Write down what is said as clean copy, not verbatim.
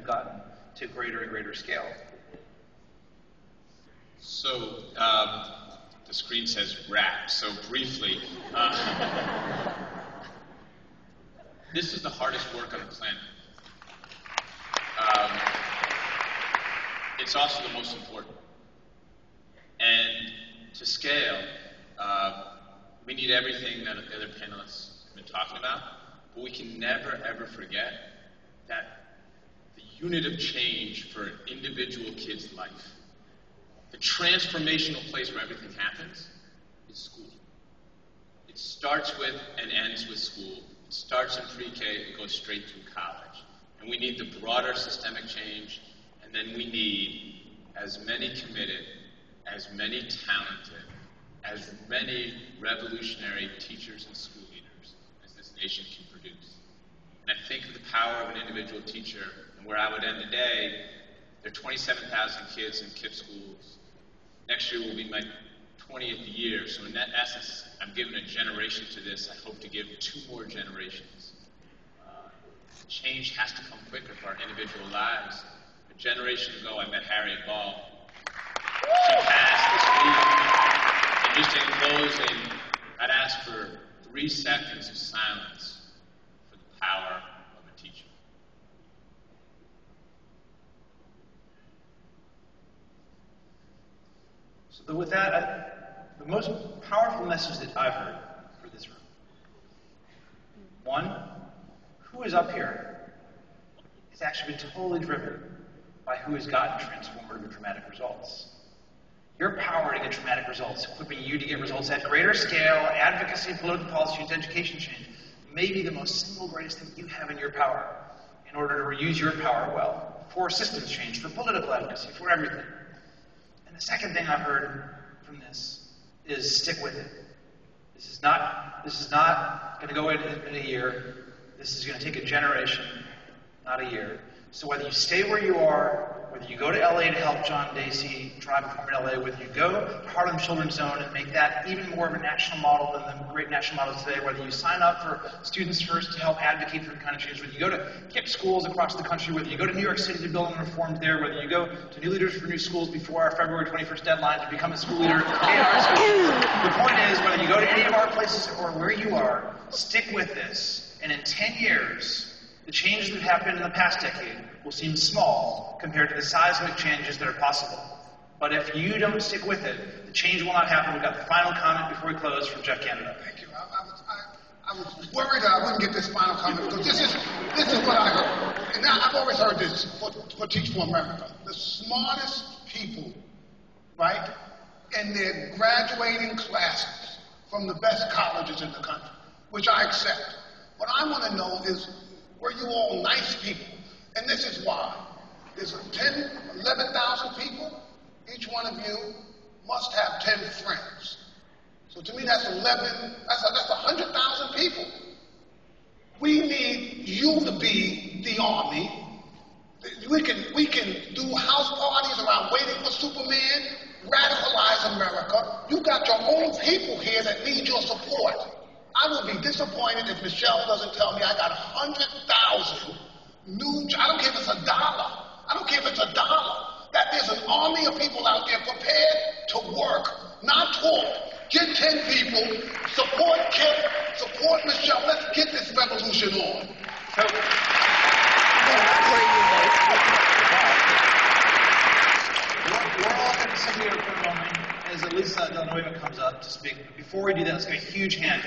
we've gotten to greater and greater scale. So, the screen says wrap, so briefly, this is the hardest work on the planet. It's also the most important. And to scale, we need everything that the other panelists have been talking about, but we can never, ever forget that the unit of change for an individual kid's life, the transformational place where everything happens, is school. It starts with and ends with school. It starts in pre-K, it goes straight through college. And we need the broader systemic change, and then we need as many committed, as many talented, as many revolutionary teachers and school leaders as this nation can produce. And I think of the power of an individual teacher, and where I would end the day, there are 27,000 kids in KIPP schools. Next year will be my 20th year, so in that essence, I'm giving a generation to this. I hope to give 2 more generations. Change has to come quicker for our individual lives. A generation ago, I met Harriet Ball. She passed this week. And just in closing, I'd ask for 3 seconds of silence for the power of a teacher. So with that, the most powerful message that I've heard for this room. 1, who is up here has actually been totally driven by who has gotten transformative and dramatic results. Your power to get dramatic results, equipping you to get results at greater scale, advocacy, political policy, and education change, may be the most single greatest thing you have in your power in order to use your power well for systems change, for political advocacy, for everything. And the second thing I've heard from this is stick with it. This is not going to go in a year. This is going to take a generation, not a year. So whether you stay where you are, whether you go to LA to help John Dacey drive reform in LA, whether you go to Harlem Children's Zone and make that even more of a national model than the great national models today, whether you sign up for Students First to help advocate for the kind of change, whether you go to KIPP schools across the country, whether you go to New York City to build and reform there, whether you go to New Leaders for New Schools before our February 21st deadline to become a school leader in our schools. The point is, whether you go to any of our places or where you are, stick with this, and in 10 years, the changes that have happened in the past decade will seem small compared to the seismic changes that are possible. But if you don't stick with it, the change will not happen. We've got the final comment before we close from Jeff Canada. Thank you. I was worried that I wouldn't get this final comment because this is what I heard. And now I've always heard this for Teach for America. The smartest people, right, in their graduating classes from the best colleges in the country, which I accept. What I want to know is, were you all nice people? And this is why. There's 11,000 people. Each one of you must have 10 friends. So to me, that's 100,000 people. We need you to be the army. We can do house parties around waiting for Superman, radicalize America. You got your own people here that need your support. I will be disappointed if Michelle doesn't tell me I got 100,000 new, I don't care if it's $1. I don't care if it's $1. That there's an army of people out there prepared to work, not talk. Get 10 people, support Kip, support Michelle. Let's get this revolution on. We're all going to sit here for a moment as Elisa Del Nueva comes up to speak. Before we do that, let's give a huge hand.